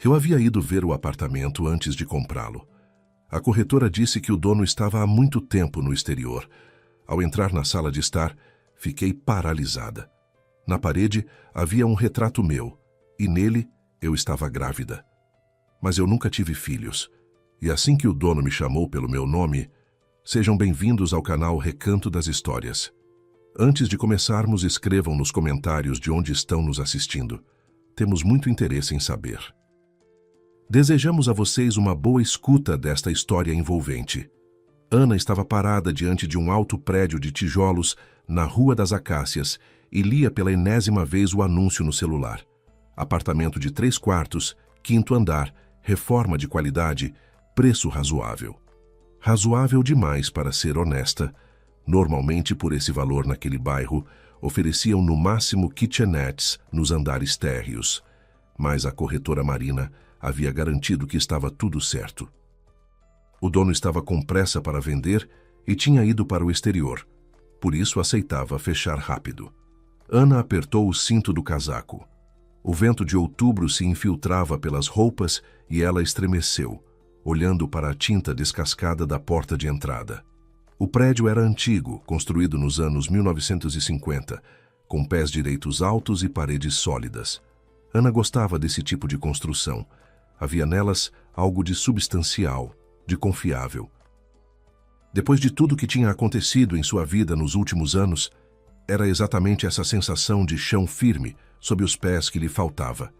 Eu havia ido ver o apartamento antes de comprá-lo. A corretora disse que o dono estava há muito tempo no exterior. Ao entrar na sala de estar, fiquei paralisada. Na parede havia um retrato meu, e nele eu estava grávida. Mas eu nunca tive filhos, e assim que o dono me chamou pelo meu nome, sejam bem-vindos ao canal Recanto das Histórias. Antes de começarmos, escrevam nos comentários de onde estão nos assistindo. Temos muito interesse em saber. Desejamos a vocês uma boa escuta desta história envolvente. Ana estava parada diante de um alto prédio de tijolos na Rua das Acácias e lia pela enésima vez o anúncio no celular. Apartamento de 3 quartos, 5º andar, reforma de qualidade, preço razoável. Razoável demais para ser honesta. Normalmente, por esse valor naquele bairro, ofereciam no máximo kitchenettes nos andares térreos. Mas a corretora Marina havia garantido que estava tudo certo. O dono estava com pressa para vender e tinha ido para o exterior. Por isso aceitava fechar rápido. Ana apertou o cinto do casaco. O vento de outubro se infiltrava pelas roupas e ela estremeceu, olhando para a tinta descascada da porta de entrada. O prédio era antigo, construído nos anos 1950, com pés direitos altos e paredes sólidas. Ana gostava desse tipo de construção. Havia nelas algo de substancial, de confiável. Depois de tudo que tinha acontecido em sua vida nos últimos anos, era exatamente essa sensação de chão firme sob os pés que lhe faltava.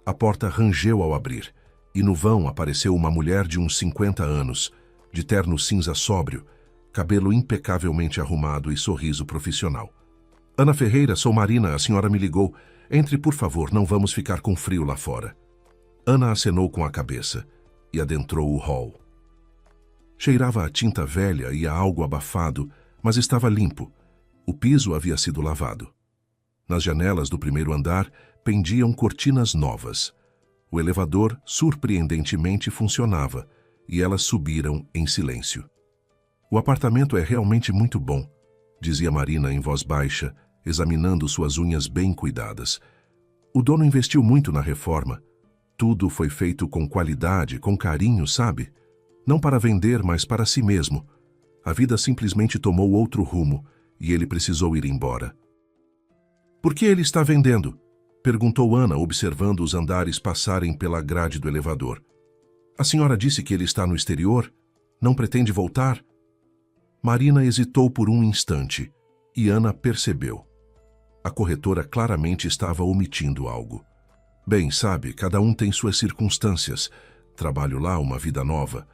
A porta rangeu ao abrir, e no vão apareceu uma mulher de uns 50 anos, de terno cinza sóbrio, cabelo impecavelmente arrumado e sorriso profissional. Ana Ferreira, sou Marina, a senhora me ligou. Entre, por favor, não vamos ficar com frio lá fora. Ana acenou com a cabeça e adentrou o hall. Cheirava a tinta velha e a algo abafado, mas estava limpo. O piso havia sido lavado. Nas janelas do 1º andar pendiam cortinas novas. O elevador, surpreendentemente, funcionava, e elas subiram em silêncio. O apartamento é realmente muito bom, dizia Marina em voz baixa, examinando suas unhas bem cuidadas. O dono investiu muito na reforma. Tudo foi feito com qualidade, com carinho, sabe? Não para vender, mas para si mesmo. A vida simplesmente tomou outro rumo e ele precisou ir embora. Por que ele está vendendo? Perguntou Ana, observando os andares passarem pela grade do elevador. A senhora disse que ele está no exterior? Não pretende voltar? Marina hesitou por um instante e Ana percebeu. A corretora claramente estava omitindo algo. Bem, sabe, cada um tem suas circunstâncias. Trabalho lá, uma vida nova.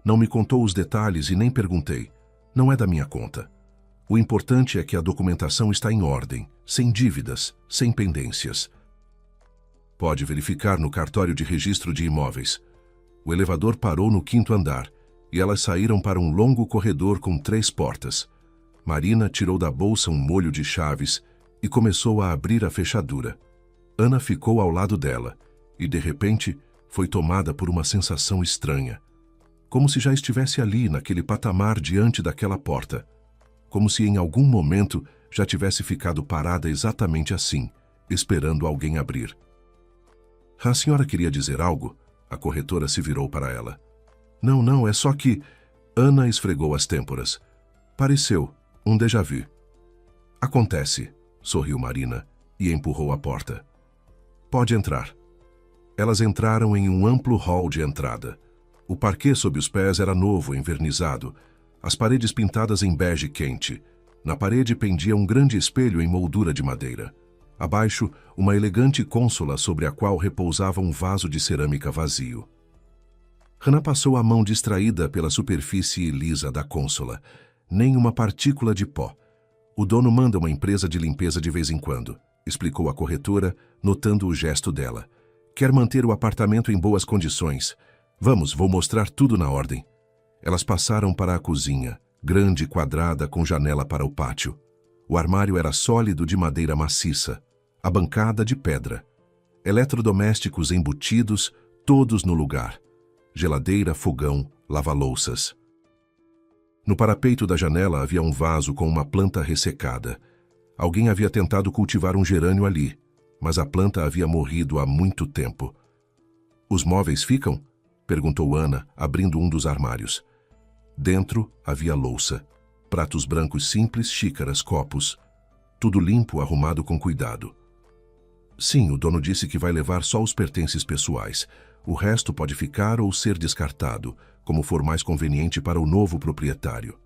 Não me contou os detalhes e nem perguntei. Não é da minha conta. O importante é que a documentação está em ordem, sem dívidas, sem pendências. Pode verificar no cartório de registro de imóveis. O elevador parou no 5º andar e elas saíram para um longo corredor com 3 portas. Marina tirou da bolsa um molho de chaves e começou a abrir a fechadura. Ana ficou ao lado dela e, de repente, foi tomada por uma sensação estranha. Como se já estivesse ali, naquele patamar diante daquela porta. Como se em algum momento já tivesse ficado parada exatamente assim, esperando alguém abrir. A senhora queria dizer algo? A corretora se virou para ela. Não, é só que... Ana esfregou as têmporas. Pareceu um déjà vu. Acontece, sorriu Marina e empurrou a porta. Pode entrar. Elas entraram em um amplo hall de entrada. O parquet sob os pés era novo, envernizado. As paredes pintadas em bege quente. Na parede pendia um grande espelho em moldura de madeira. Abaixo, uma elegante cônsola sobre a qual repousava um vaso de cerâmica vazio. Ana passou a mão distraída pela superfície lisa da cônsola. Nem uma partícula de pó. O dono manda uma empresa de limpeza de vez em quando, explicou a corretora, notando o gesto dela. Quer manter o apartamento em boas condições. Vamos, vou mostrar tudo na ordem. Elas passaram para a cozinha, grande e quadrada com janela para o pátio. O armário era sólido de madeira maciça, a bancada de pedra. Eletrodomésticos embutidos, todos no lugar. Geladeira, fogão, lava-louças. No parapeito da janela havia um vaso com uma planta ressecada. Alguém havia tentado cultivar um gerânio ali, mas a planta havia morrido há muito tempo. Os móveis ficam? Perguntou Ana, abrindo um dos armários. Dentro havia louça, pratos brancos simples, xícaras, copos. Tudo limpo, arrumado com cuidado. Sim, o dono disse que vai levar só os pertences pessoais. O resto pode ficar ou ser descartado, como for mais conveniente para o novo proprietário.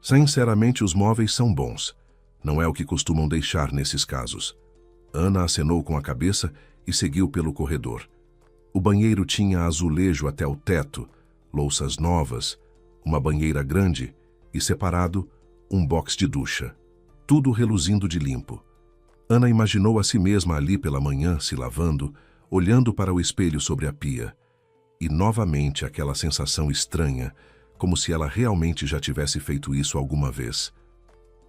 Sinceramente, os móveis são bons. Não é o que costumam deixar nesses casos. Ana acenou com a cabeça e seguiu pelo corredor. O banheiro tinha azulejo até o teto, louças novas, uma banheira grande e, separado, um box de ducha. Tudo reluzindo de limpo. Ana imaginou a si mesma ali pela manhã, se lavando, olhando para o espelho sobre a pia. E novamente aquela sensação estranha, como se ela realmente já tivesse feito isso alguma vez.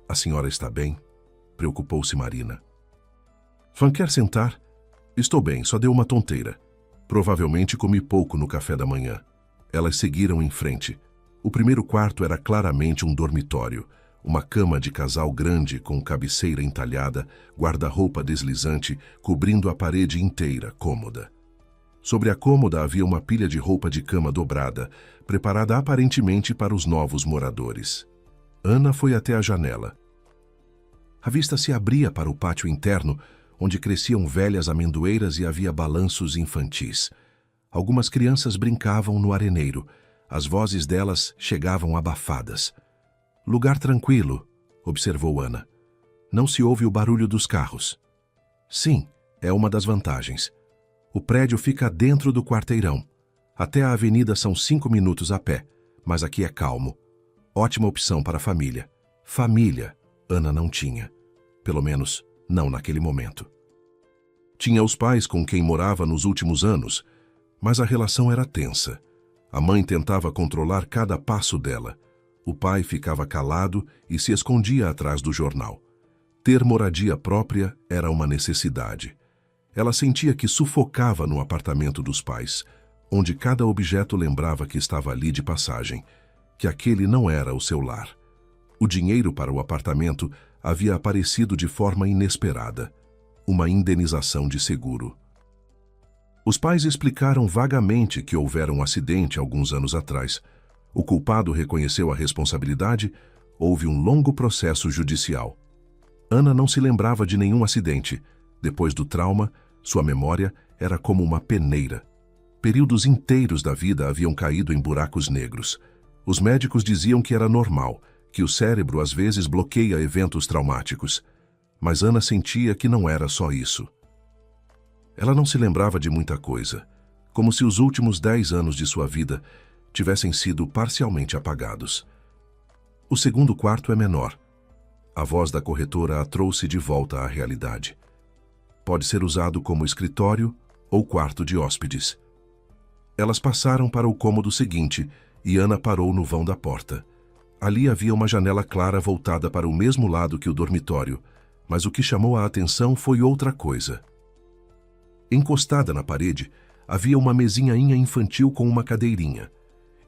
A senhora está bem? Preocupou-se Marina. Van quer sentar? Estou bem, só deu uma tonteira. Provavelmente comi pouco no café da manhã. Elas seguiram em frente. O primeiro quarto era claramente um dormitório. Uma cama de casal grande com cabeceira entalhada, guarda-roupa deslizante, cobrindo a parede inteira, cômoda. Sobre a cômoda havia uma pilha de roupa de cama dobrada, preparada aparentemente para os novos moradores. Ana foi até a janela. A vista se abria para o pátio interno, onde cresciam velhas amendoeiras e havia balanços infantis. Algumas crianças brincavam no areneiro. As vozes delas chegavam abafadas. Lugar tranquilo, observou Ana. Não se ouve o barulho dos carros. Sim, é uma das vantagens. O prédio fica dentro do quarteirão. Até a avenida são 5 minutos a pé, mas aqui é calmo. Ótima opção para a família. Família, Ana não tinha. Pelo menos, não naquele momento. Tinha os pais com quem morava nos últimos anos, mas a relação era tensa. A mãe tentava controlar cada passo dela. O pai ficava calado e se escondia atrás do jornal. Ter moradia própria era uma necessidade. Ela sentia que sufocava no apartamento dos pais, onde cada objeto lembrava que estava ali de passagem, que aquele não era o seu lar. O dinheiro para o apartamento havia aparecido de forma inesperada, uma indenização de seguro. Os pais explicaram vagamente que houvera um acidente alguns anos atrás. O culpado reconheceu a responsabilidade, houve um longo processo judicial. Ana não se lembrava de nenhum acidente. Depois do trauma, sua memória era como uma peneira. Períodos inteiros da vida haviam caído em buracos negros. Os médicos diziam que era normal, que o cérebro às vezes bloqueia eventos traumáticos. Mas Ana sentia que não era só isso. Ela não se lembrava de muita coisa, como se os últimos 10 anos de sua vida tivessem sido parcialmente apagados. O segundo quarto é menor. A voz da corretora a trouxe de volta à realidade. Pode ser usado como escritório ou quarto de hóspedes. Elas passaram para o cômodo seguinte e Ana parou no vão da porta. Ali havia uma janela clara voltada para o mesmo lado que o dormitório, mas o que chamou a atenção foi outra coisa. Encostada na parede, havia uma mesinhainha infantil com uma cadeirinha,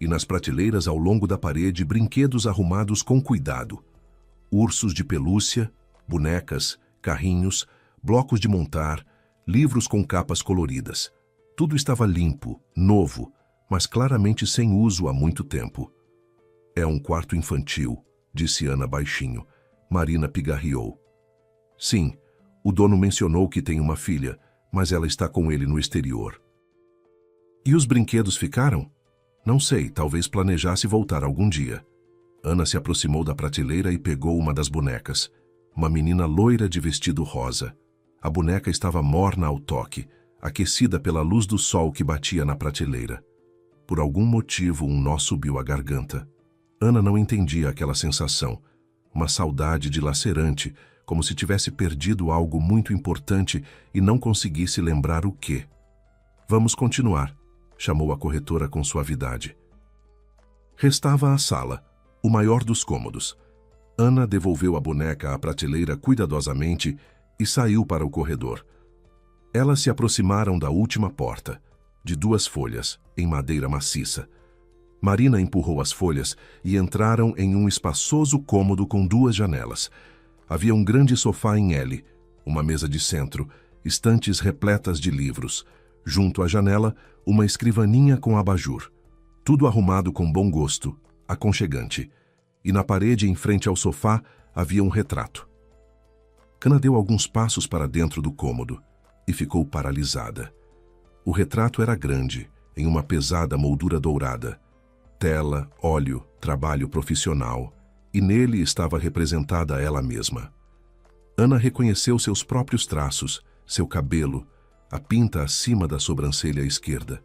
e nas prateleiras ao longo da parede brinquedos arrumados com cuidado. Ursos de pelúcia, bonecas, carrinhos, blocos de montar, livros com capas coloridas. Tudo estava limpo, novo, mas claramente sem uso há muito tempo. É um quarto infantil, disse Ana baixinho. Marina pigarreou. Sim, o dono mencionou que tem uma filha, mas ela está com ele no exterior. E os brinquedos ficaram? Não sei, talvez planejasse voltar algum dia. Ana se aproximou da prateleira e pegou uma das bonecas. Uma menina loira de vestido rosa. A boneca estava morna ao toque, aquecida pela luz do sol que batia na prateleira. Por algum motivo, um nó subiu à garganta. Ana não entendia aquela sensação. Uma saudade dilacerante, como se tivesse perdido algo muito importante e não conseguisse lembrar o quê. Vamos continuar, chamou a corretora com suavidade. Restava a sala, o maior dos cômodos. Ana devolveu a boneca à prateleira cuidadosamente e saiu para o corredor. Elas se aproximaram da última porta, de 2 folhas, em madeira maciça. Marina empurrou as folhas e entraram em um espaçoso cômodo com 2 janelas. Havia um grande sofá em L, uma mesa de centro, estantes repletas de livros, Junto à janela, uma escrivaninha com abajur. Tudo arrumado com bom gosto, aconchegante. E na parede, em frente ao sofá, havia um retrato. Ana deu alguns passos para dentro do cômodo e ficou paralisada. O retrato era grande, em uma pesada moldura dourada. Tela, óleo, trabalho profissional, e nele estava representada ela mesma. Ana reconheceu seus próprios traços, seu cabelo, a pinta acima da sobrancelha esquerda.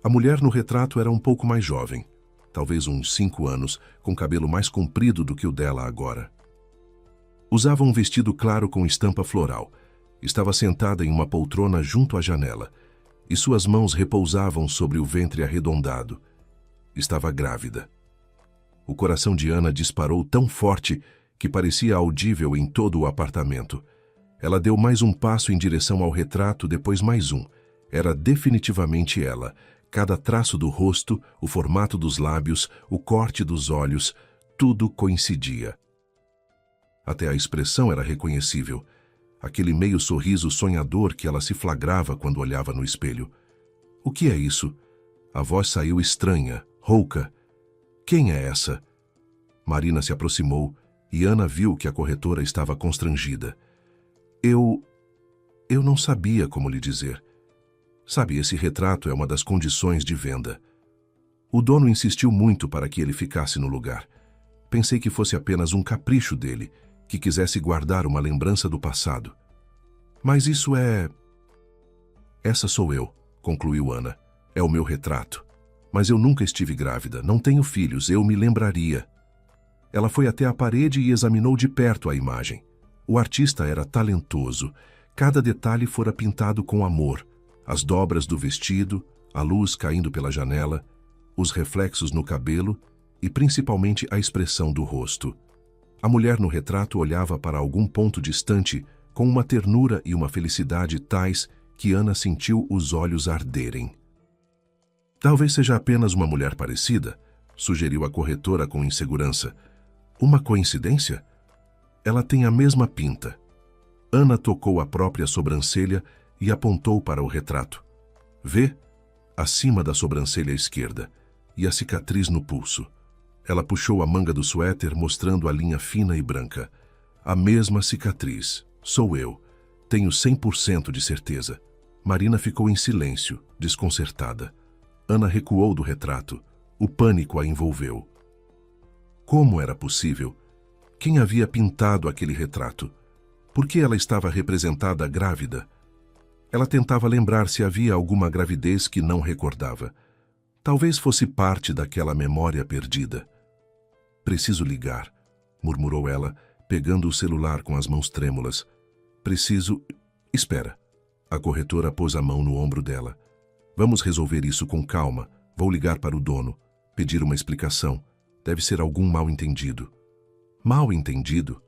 A mulher no retrato era um pouco mais jovem, talvez uns 5 anos, com cabelo mais comprido do que o dela agora. Usava um vestido claro com estampa floral. Estava sentada em uma poltrona junto à janela, e suas mãos repousavam sobre o ventre arredondado. Estava grávida. O coração de Ana disparou tão forte que parecia audível em todo o apartamento. Ela deu mais um passo em direção ao retrato, depois mais um. Era definitivamente ela. Cada traço do rosto, o formato dos lábios, o corte dos olhos, tudo coincidia. Até a expressão era reconhecível. Aquele meio sorriso sonhador que ela se flagrava quando olhava no espelho. O que é isso? A voz saiu estranha, rouca. Quem é essa? Marina se aproximou e Ana viu que a corretora estava constrangida. Eu não sabia como lhe dizer. Sabe, esse retrato é uma das condições de venda. O dono insistiu muito para que ele ficasse no lugar. Pensei que fosse apenas um capricho dele, que quisesse guardar uma lembrança do passado. Mas isso é... Essa sou eu, concluiu Ana. É o meu retrato. Mas eu nunca estive grávida, não tenho filhos, eu me lembraria. Ela foi até a parede e examinou de perto a imagem. O artista era talentoso. Cada detalhe fora pintado com amor. As dobras do vestido, a luz caindo pela janela, os reflexos no cabelo e principalmente a expressão do rosto. A mulher no retrato olhava para algum ponto distante com uma ternura e uma felicidade tais que Ana sentiu os olhos arderem. Talvez seja apenas uma mulher parecida, sugeriu a corretora com insegurança. Uma coincidência? Ela tem a mesma pinta. Ana tocou a própria sobrancelha e apontou para o retrato. Vê? Acima da sobrancelha esquerda, e a cicatriz no pulso. Ela puxou a manga do suéter, mostrando a linha fina e branca. A mesma cicatriz. Sou eu. Tenho 100% de certeza. Marina ficou em silêncio, desconcertada. Ana recuou do retrato. O pânico a envolveu. Como era possível? Quem havia pintado aquele retrato? Por que ela estava representada grávida? Ela tentava lembrar se havia alguma gravidez que não recordava. Talvez fosse parte daquela memória perdida. Preciso ligar, murmurou ela, pegando o celular com as mãos trêmulas. Preciso... Espera. A corretora pôs a mão no ombro dela. Vamos resolver isso com calma. Vou ligar para o dono, pedir uma explicação. Deve ser algum mal-entendido. Mal-entendido?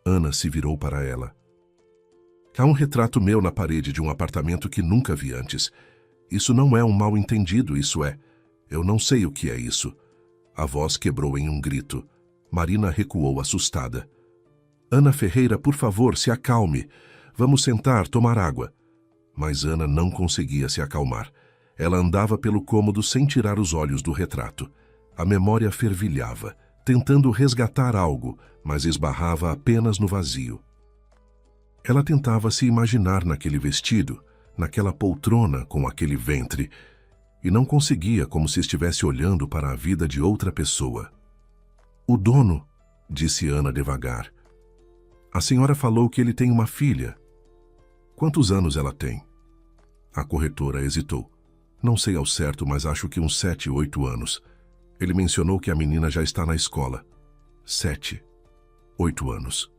Ana se virou para ela. Há um retrato meu na parede de um apartamento que nunca vi antes. Isso não é um mal-entendido, isso é. Eu não sei o que é isso. A voz quebrou em um grito. Marina recuou assustada. Ana Ferreira, por favor, se acalme. Vamos sentar, tomar água. Mas Ana não conseguia se acalmar. Ela andava pelo cômodo sem tirar os olhos do retrato. A memória fervilhava, tentando resgatar algo, mas esbarrava apenas no vazio. Ela tentava se imaginar naquele vestido, naquela poltrona com aquele ventre, e não conseguia, como se estivesse olhando para a vida de outra pessoa. O dono, disse Ana devagar. A senhora falou que ele tem uma filha. Quantos anos ela tem? A corretora hesitou. Não sei ao certo, mas acho que uns 7, 8 anos. Ele mencionou que a menina já está na escola. 7, 8 anos.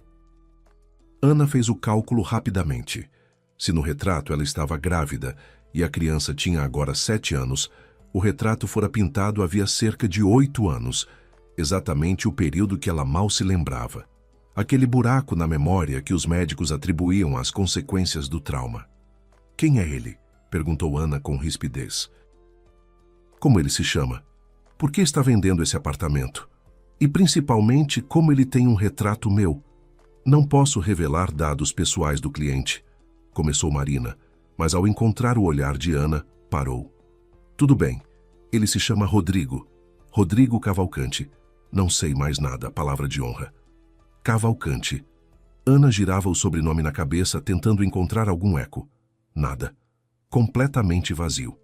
Ana fez o cálculo rapidamente. Se no retrato ela estava grávida e a criança tinha agora 7 anos, o retrato fora pintado havia cerca de 8 anos, exatamente o período que ela mal se lembrava. Aquele buraco na memória que os médicos atribuíam às consequências do trauma. Quem é ele? Perguntou Ana com rispidez. Como ele se chama? Por que está vendendo esse apartamento? E principalmente como ele tem um retrato meu? Não posso revelar dados pessoais do cliente, começou Marina, mas ao encontrar o olhar de Ana, parou. Tudo bem, ele se chama Rodrigo. Rodrigo Cavalcante. Não sei mais nada, palavra de honra. Cavalcante. Ana girava o sobrenome na cabeça, tentando encontrar algum eco. Nada. Completamente vazio.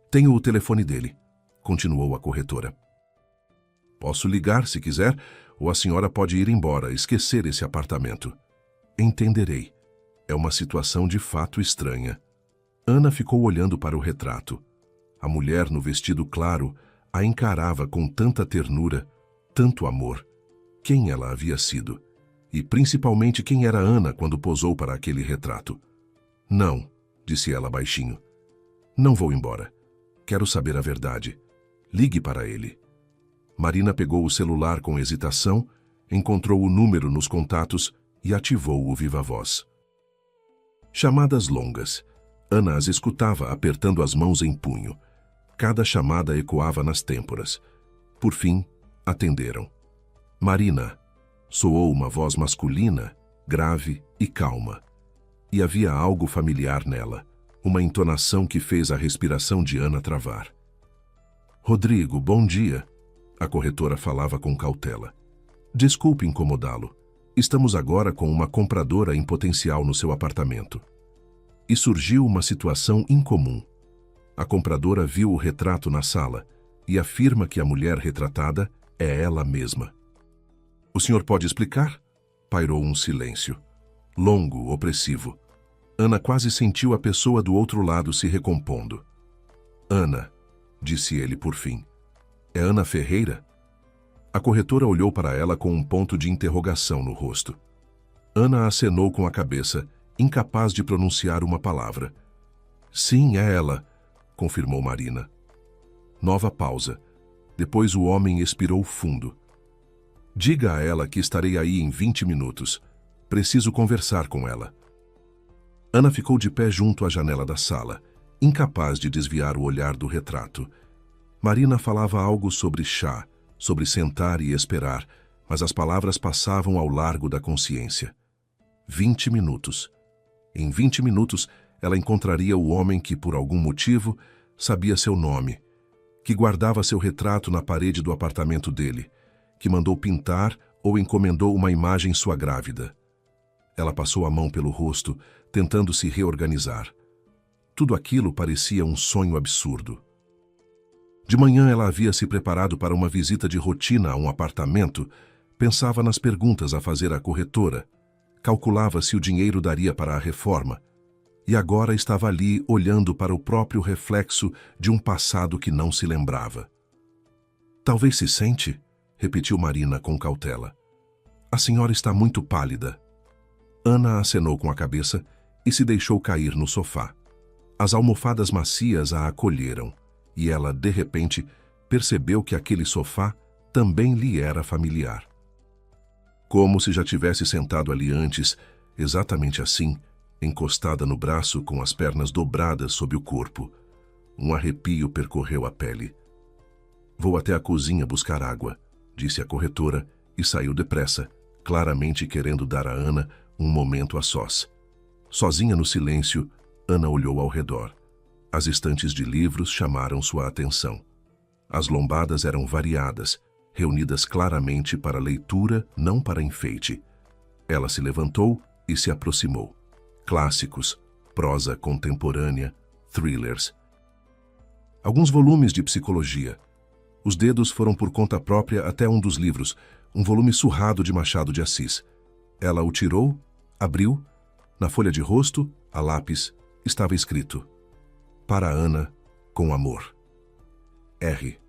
Tenho o telefone dele, continuou a corretora. Posso ligar se quiser, ou a senhora pode ir embora, esquecer esse apartamento. Entenderei. É uma situação de fato estranha. Ana ficou olhando para o retrato. A mulher no vestido claro a encarava com tanta ternura, tanto amor. Quem ela havia sido? E principalmente quem era Ana quando posou para aquele retrato? Não, disse ela baixinho. Não vou embora. Quero saber a verdade. Ligue para ele. Marina pegou o celular com hesitação, encontrou o número nos contatos e ativou o viva-voz. Chamadas longas. Ana as escutava apertando as mãos em punho. Cada chamada ecoava nas têmporas. Por fim, atenderam. Marina. Soou uma voz masculina, grave e calma. E havia algo familiar nela, uma entonação que fez a respiração de Ana travar. Rodrigo, bom dia. A corretora falava com cautela. Desculpe incomodá-lo. Estamos agora com uma compradora em potencial no seu apartamento. E surgiu uma situação incomum. A compradora viu o retrato na sala e afirma que a mulher retratada é ela mesma. O senhor pode explicar? Pairou um silêncio. Longo, opressivo. Ana quase sentiu a pessoa do outro lado se recompondo. Ana, disse ele por fim. É Ana Ferreira? A corretora olhou para ela com um ponto de interrogação no rosto. Ana acenou com a cabeça, incapaz de pronunciar uma palavra. Sim, é ela, confirmou Marina. Nova pausa. Depois o homem expirou fundo. Diga a ela que estarei aí em 20 minutos. Preciso conversar com ela. Ana ficou de pé junto à janela da sala, incapaz de desviar o olhar do retrato. Marina falava algo sobre chá, sobre sentar e esperar, mas as palavras passavam ao largo da consciência. 20 minutos. Em 20 minutos, ela encontraria o homem que, por algum motivo, sabia seu nome, que guardava seu retrato na parede do apartamento dele, que mandou pintar ou encomendou uma imagem sua grávida. Ela passou a mão pelo rosto, tentando se reorganizar. Tudo aquilo parecia um sonho absurdo. De manhã ela havia se preparado para uma visita de rotina a um apartamento, pensava nas perguntas a fazer à corretora, calculava se o dinheiro daria para a reforma, e agora estava ali olhando para o próprio reflexo de um passado que não se lembrava. Talvez se sente, repetiu Marina com cautela. A senhora está muito pálida. Ana acenou com a cabeça e se deixou cair no sofá. As almofadas macias a acolheram. E ela, de repente, percebeu que aquele sofá também lhe era familiar. Como se já tivesse sentado ali antes, exatamente assim, encostada no braço com as pernas dobradas sob o corpo. Um arrepio percorreu a pele. Vou até a cozinha buscar água, disse a corretora e saiu depressa, claramente querendo dar a Ana um momento a sós. Sozinha no silêncio, Ana olhou ao redor. As estantes de livros chamaram sua atenção. As lombadas eram variadas, reunidas claramente para leitura, não para enfeite. Ela se levantou e se aproximou. Clássicos, prosa contemporânea, thrillers. Alguns volumes de psicologia. Os dedos foram por conta própria até um dos livros, um volume surrado de Machado de Assis. Ela o tirou, abriu. Na folha de rosto, a lápis, estava escrito: Para Ana, com amor. R.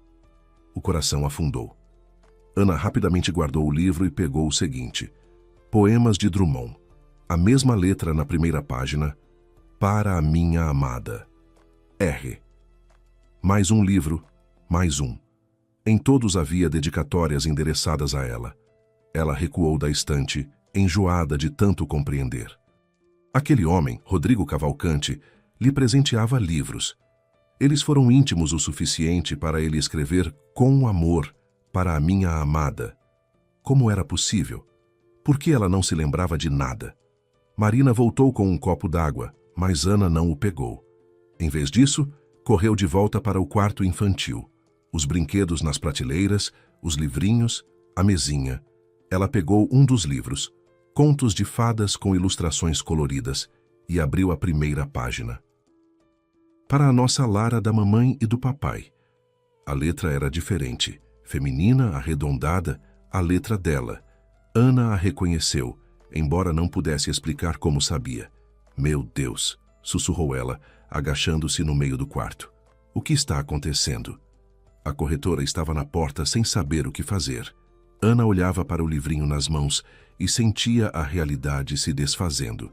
O coração afundou. Ana rapidamente guardou o livro e pegou o seguinte: Poemas de Drummond. A mesma letra na primeira página. Para a minha amada. R. Mais um livro, mais um. Em todos havia dedicatórias endereçadas a ela. Ela recuou da estante, enjoada de tanto compreender. Aquele homem, Rodrigo Cavalcante, lhe presenteava livros. Eles foram íntimos o suficiente para ele escrever com amor para a minha amada. Como era possível? Por que ela não se lembrava de nada? Marina voltou com um copo d'água, mas Ana não o pegou. Em vez disso, correu de volta para o quarto infantil. Os brinquedos nas prateleiras, os livrinhos, a mesinha. Ela pegou um dos livros, Contos de Fadas com ilustrações coloridas, e abriu a primeira página. Para a nossa Lara da mamãe e do papai. A letra era diferente, feminina, arredondada, a letra dela. Ana a reconheceu, embora não pudesse explicar como sabia. Meu Deus, sussurrou ela, agachando-se no meio do quarto. O que está acontecendo? A corretora estava na porta sem saber o que fazer. Ana olhava para o livrinho nas mãos e sentia a realidade se desfazendo.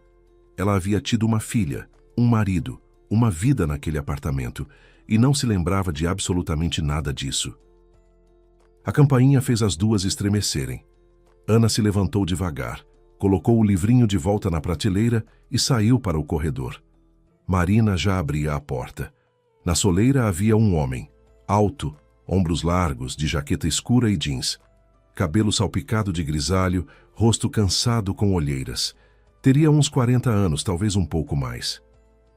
Ela havia tido uma filha, um marido, uma vida naquele apartamento e não se lembrava de absolutamente nada disso. A campainha fez as duas estremecerem. Ana se levantou devagar, colocou o livrinho de volta na prateleira e saiu para o corredor. Marina já abria a porta. Na soleira havia um homem, alto, ombros largos, de jaqueta escura e jeans. Cabelo salpicado de grisalho, rosto cansado com olheiras. Teria uns 40 anos, talvez um pouco mais.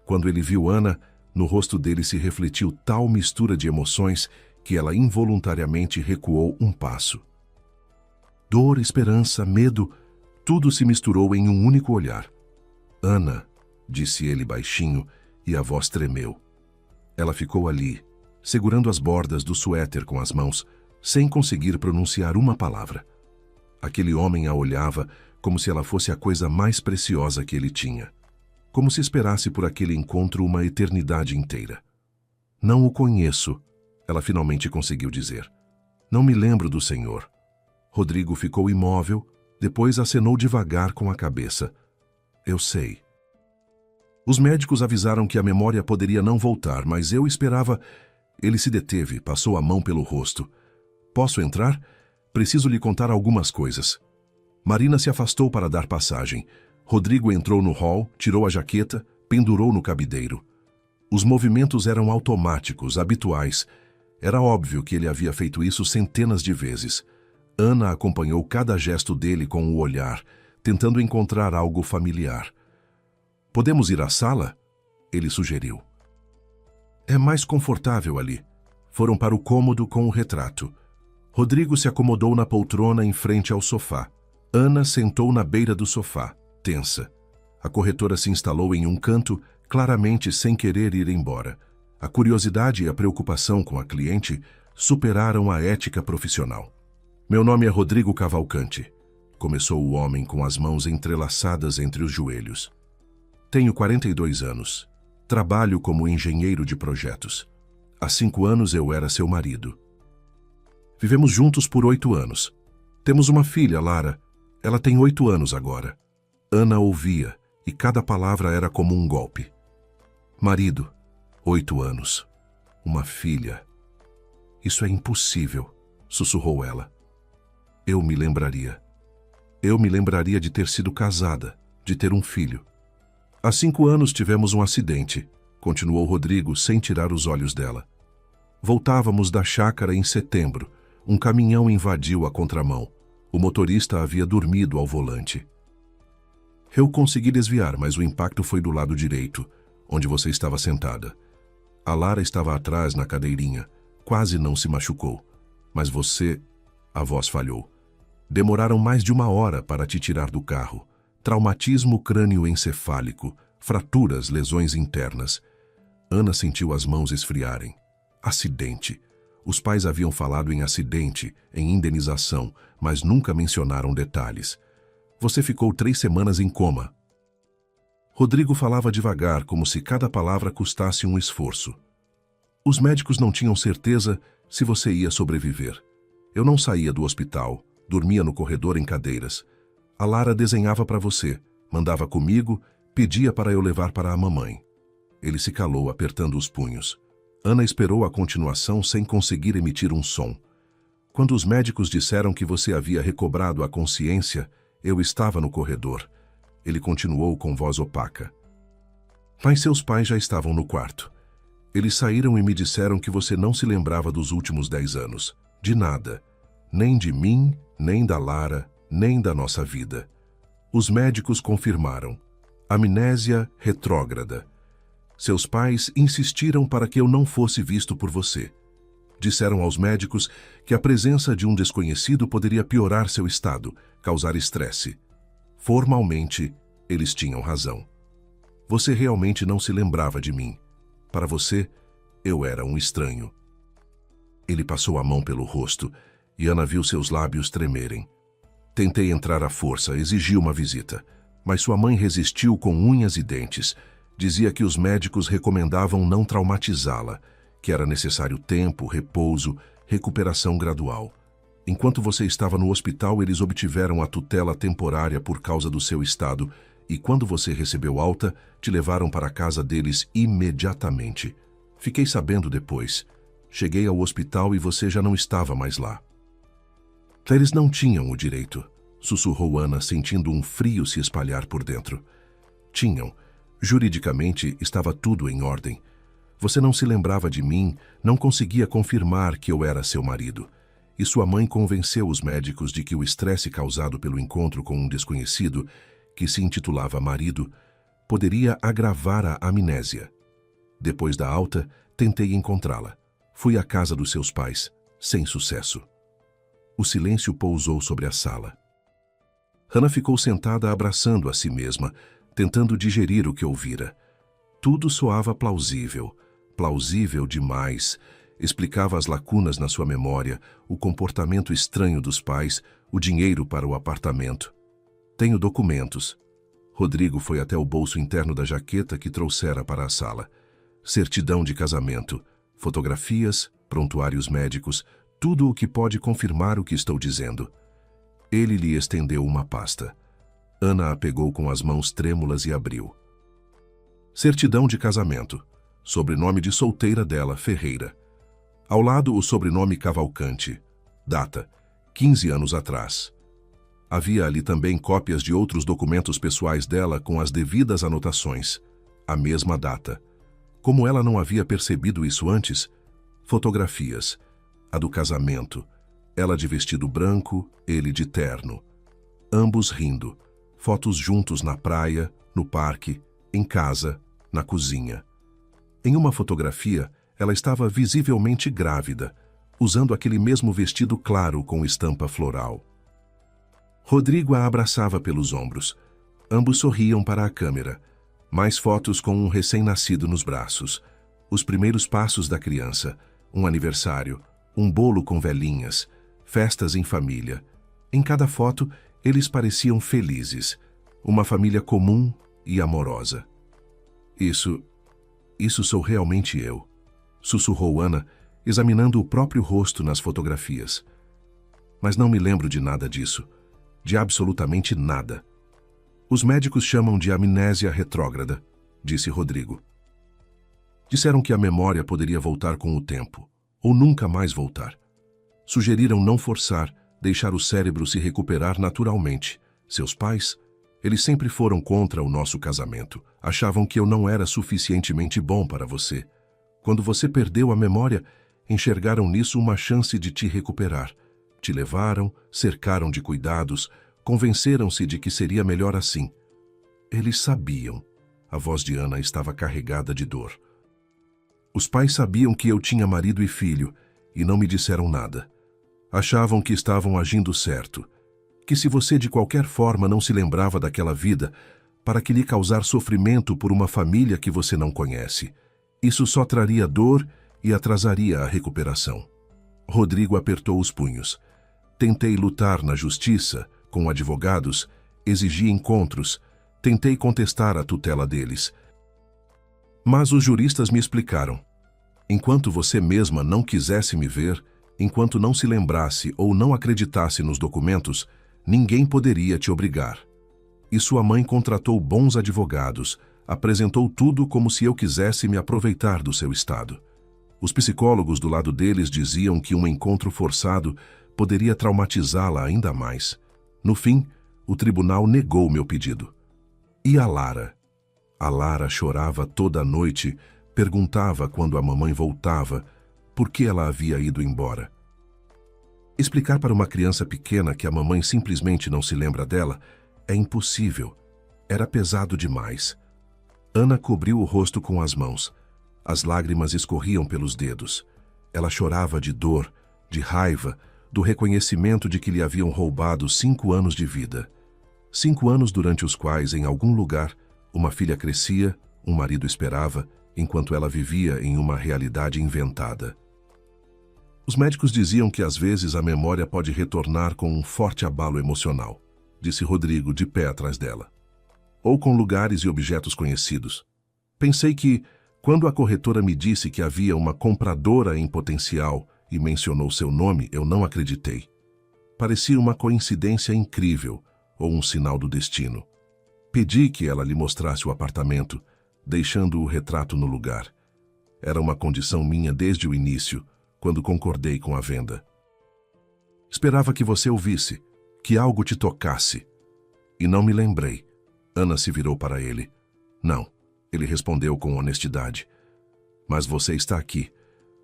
Quando ele viu Ana, no rosto dele se refletiu tal mistura de emoções que ela involuntariamente recuou um passo. Dor, esperança, medo, tudo se misturou em um único olhar. Ana, disse ele baixinho, e a voz tremeu. Ela ficou ali, segurando as bordas do suéter com as mãos, sem conseguir pronunciar uma palavra. Aquele homem a olhava como se ela fosse a coisa mais preciosa que ele tinha. Como se esperasse por aquele encontro uma eternidade inteira. Não o conheço, ela finalmente conseguiu dizer. Não me lembro do senhor. Rodrigo ficou imóvel, depois acenou devagar com a cabeça. Eu sei. Os médicos avisaram que a memória poderia não voltar, mas eu esperava... Ele se deteve, passou a mão pelo rosto. Posso entrar? Preciso lhe contar algumas coisas. Marina se afastou para dar passagem. Rodrigo entrou no hall, tirou a jaqueta, pendurou no cabideiro. Os movimentos eram automáticos, habituais. Era óbvio que ele havia feito isso centenas de vezes. Ana acompanhou cada gesto dele com o olhar, tentando encontrar algo familiar. Podemos ir à sala? Ele sugeriu. É mais confortável ali. Foram para o cômodo com o retrato. Rodrigo se acomodou na poltrona em frente ao sofá. Ana sentou na beira do sofá, tensa. A corretora se instalou em um canto, claramente sem querer ir embora. A curiosidade e a preocupação com a cliente superaram a ética profissional. Meu nome é Rodrigo Cavalcante, começou o homem com as mãos entrelaçadas entre os joelhos. Tenho 42 anos. Trabalho como engenheiro de projetos. Há 5 anos eu era seu marido. Vivemos juntos por 8 anos. Temos uma filha, Lara. Ela tem 8 anos agora. Ana ouvia, e cada palavra era como um golpe. Marido, 8 anos. Uma filha. Isso é impossível, sussurrou ela. Eu me lembraria. Eu me lembraria de ter sido casada, de ter um filho. Há 5 anos tivemos um acidente, continuou Rodrigo sem tirar os olhos dela. Voltávamos da chácara em setembro. Um caminhão invadiu a contramão. O motorista havia dormido ao volante. Eu consegui desviar, mas o impacto foi do lado direito, onde você estava sentada. A Lara estava atrás na cadeirinha. Quase não se machucou. Mas você... A voz falhou. Demoraram mais de 1 hora para te tirar do carro. Traumatismo crânioencefálico, fraturas, lesões internas. Ana sentiu as mãos esfriarem. Acidente. Os pais haviam falado em acidente, em indenização, mas nunca mencionaram detalhes. Você ficou 3 semanas em coma. Rodrigo falava devagar, como se cada palavra custasse um esforço. Os médicos não tinham certeza se você ia sobreviver. Eu não saía do hospital, dormia no corredor em cadeiras. A Lara desenhava para você, mandava comigo, pedia para eu levar para a mamãe. Ele se calou, apertando os punhos. Ana esperou a continuação sem conseguir emitir um som. Quando os médicos disseram que você havia recobrado a consciência, eu estava no corredor. Ele continuou com voz opaca. Mas seus pais já estavam no quarto. Eles saíram e me disseram que você não se lembrava dos últimos 10 anos. De nada. Nem de mim, nem da Lara, nem da nossa vida. Os médicos confirmaram. Amnésia retrógrada. Seus pais insistiram para que eu não fosse visto por você. Disseram aos médicos que a presença de um desconhecido poderia piorar seu estado, causar estresse. Formalmente, eles tinham razão. Você realmente não se lembrava de mim. Para você, eu era um estranho. Ele passou a mão pelo rosto e Ana viu seus lábios tremerem. Tentei entrar à força, exigi uma visita, mas sua mãe resistiu com unhas e dentes. Dizia que os médicos recomendavam não traumatizá-la, que era necessário tempo, repouso, recuperação gradual. Enquanto você estava no hospital, eles obtiveram a tutela temporária por causa do seu estado e quando você recebeu alta, te levaram para a casa deles imediatamente. Fiquei sabendo depois. Cheguei ao hospital e você já não estava mais lá. Eles não tinham o direito, sussurrou Ana, sentindo um frio se espalhar por dentro. Tinham. Juridicamente, estava tudo em ordem. Você não se lembrava de mim, não conseguia confirmar que eu era seu marido. E sua mãe convenceu os médicos de que o estresse causado pelo encontro com um desconhecido, que se intitulava marido, poderia agravar a amnésia. Depois da alta, tentei encontrá-la. Fui à casa dos seus pais, sem sucesso. O silêncio pousou sobre a sala. Hannah ficou sentada abraçando a si mesma, tentando digerir o que ouvira. Tudo soava plausível, plausível demais. Explicava as lacunas na sua memória, o comportamento estranho dos pais, o dinheiro para o apartamento. Tenho documentos. Rodrigo foi até o bolso interno da jaqueta que trouxera para a sala. Certidão de casamento, fotografias, prontuários médicos, tudo o que pode confirmar o que estou dizendo. Ele lhe estendeu uma pasta. Ana a pegou com as mãos trêmulas e abriu. Certidão de casamento. Sobrenome de solteira dela, Ferreira. Ao lado, o sobrenome Cavalcante. Data: 15 anos atrás. Havia ali também cópias de outros documentos pessoais dela com as devidas anotações. A mesma data. Como ela não havia percebido isso antes, fotografias. A do casamento. Ela de vestido branco, ele de terno. Ambos rindo. Fotos juntos na praia, no parque, em casa, na cozinha. Em uma fotografia, ela estava visivelmente grávida, usando aquele mesmo vestido claro com estampa floral. Rodrigo a abraçava pelos ombros. Ambos sorriam para a câmera. Mais fotos com um recém-nascido nos braços. Os primeiros passos da criança. Um aniversário. Um bolo com velhinhas. Festas em família. Em cada foto, eles pareciam felizes. Uma família comum e amorosa. Isso sou realmente eu, sussurrou Ana, examinando o próprio rosto nas fotografias. Mas não me lembro de nada disso. De absolutamente nada. Os médicos chamam de amnésia retrógrada, disse Rodrigo. Disseram que a memória poderia voltar com o tempo, ou nunca mais voltar. Sugeriram não forçar, deixar o cérebro se recuperar naturalmente. Seus pais, eles sempre foram contra o nosso casamento. Achavam que eu não era suficientemente bom para você. Quando você perdeu a memória, enxergaram nisso uma chance de te recuperar. Te levaram, cercaram de cuidados, convenceram-se de que seria melhor assim. Eles sabiam. A voz de Ana estava carregada de dor. Os pais sabiam que eu tinha marido e filho, e não me disseram nada. Achavam que estavam agindo certo. Que se você de qualquer forma não se lembrava daquela vida, para que lhe causar sofrimento por uma família que você não conhece. Isso só traria dor e atrasaria a recuperação. Rodrigo apertou os punhos. Tentei lutar na justiça, com advogados, exigi encontros, tentei contestar a tutela deles. Mas os juristas me explicaram. Enquanto você mesma não quisesse me ver, enquanto não se lembrasse ou não acreditasse nos documentos, ninguém poderia te obrigar. E sua mãe contratou bons advogados, apresentou tudo como se eu quisesse me aproveitar do seu estado. Os psicólogos do lado deles diziam que um encontro forçado poderia traumatizá-la ainda mais. No fim, o tribunal negou meu pedido. E a Lara? A Lara chorava toda a noite, perguntava quando a mamãe voltava, por que ela havia ido embora. Explicar para uma criança pequena que a mamãe simplesmente não se lembra dela é impossível. Era pesado demais. Ana cobriu o rosto com as mãos. As lágrimas escorriam pelos dedos. Ela chorava de dor, de raiva, do reconhecimento de que lhe haviam roubado 5 anos de vida. 5 anos durante os quais, em algum lugar, uma filha crescia, um marido esperava, enquanto ela vivia em uma realidade inventada. Os médicos diziam que às vezes a memória pode retornar com um forte abalo emocional, disse Rodrigo de pé atrás dela. Ou com lugares e objetos conhecidos. Pensei que, quando a corretora me disse que havia uma compradora em potencial e mencionou seu nome, eu não acreditei. Parecia uma coincidência incrível ou um sinal do destino. Pedi que ela lhe mostrasse o apartamento, deixando o retrato no lugar. Era uma condição minha desde o início, quando concordei com a venda. Esperava que você o visse, que algo te tocasse. E não me lembrei. Ana se virou para ele. Não, ele respondeu com honestidade. Mas você está aqui.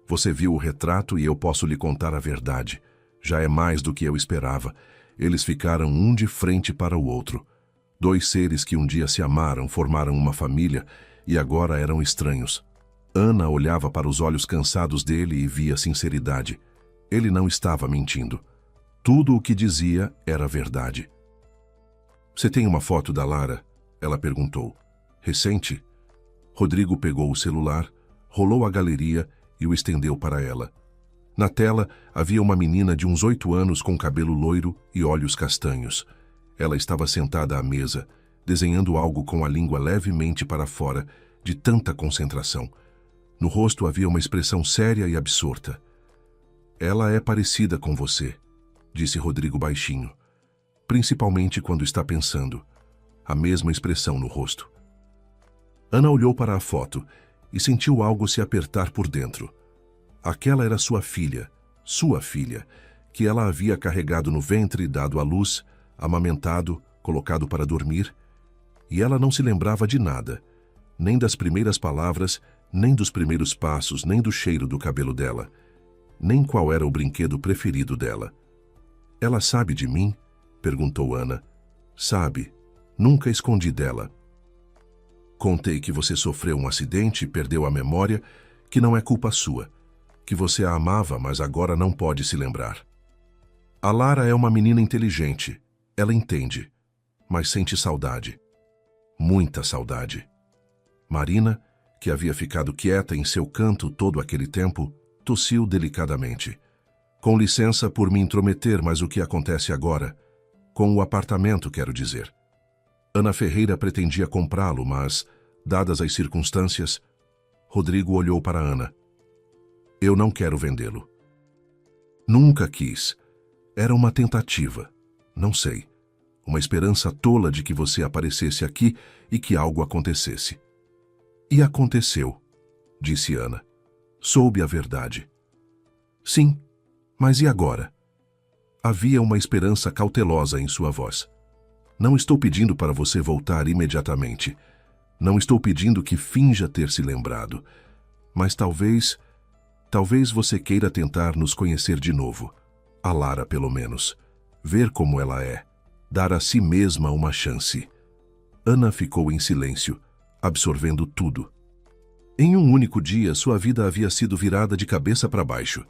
Você viu o retrato e eu posso lhe contar a verdade. Já é mais do que eu esperava. Eles ficaram um de frente para o outro. 2 seres que um dia se amaram, formaram uma família e agora eram estranhos. Ana olhava para os olhos cansados dele e via sinceridade. Ele não estava mentindo. Tudo o que dizia era verdade. Você tem uma foto da Lara? Ela perguntou. Recente? Rodrigo pegou o celular, rolou a galeria e o estendeu para ela. Na tela havia uma menina de uns 8 anos com cabelo loiro e olhos castanhos. Ela estava sentada à mesa, desenhando algo com a língua levemente para fora, de tanta concentração. No rosto havia uma expressão séria e absorta. Ela é parecida com você, disse Rodrigo baixinho. Principalmente quando está pensando. A mesma expressão no rosto. Ana olhou para a foto e sentiu algo se apertar por dentro. Aquela era sua filha, que ela havia carregado no ventre, dado à luz, amamentado, colocado para dormir, e ela não se lembrava de nada, nem das primeiras palavras, nem dos primeiros passos, nem do cheiro do cabelo dela, nem qual era o brinquedo preferido dela. Ela sabe de mim? Perguntou Ana. Sabe. Nunca escondi dela. Contei que você sofreu um acidente e perdeu a memória, que não é culpa sua, que você a amava, mas agora não pode se lembrar. A Lara é uma menina inteligente. Ela entende, mas sente saudade. Muita saudade. Marina, que havia ficado quieta em seu canto todo aquele tempo, tossiu delicadamente. Com licença por me intrometer, mas o que acontece agora? Com o apartamento, quero dizer. Ana Ferreira pretendia comprá-lo, mas, dadas as circunstâncias, Rodrigo olhou para Ana. Eu não quero vendê-lo. Nunca quis. Era uma tentativa. Não sei. Uma esperança tola de que você aparecesse aqui e que algo acontecesse. E aconteceu, disse Ana. Soube a verdade. Sim, mas e agora? Havia uma esperança cautelosa em sua voz. Não estou pedindo para você voltar imediatamente. Não estou pedindo que finja ter se lembrado. Mas talvez você queira tentar nos conhecer de novo. A Lara, pelo menos. Ver como ela é. Dar a si mesma uma chance. Ana ficou em silêncio, absorvendo tudo. Em um único dia, sua vida havia sido virada de cabeça para baixo.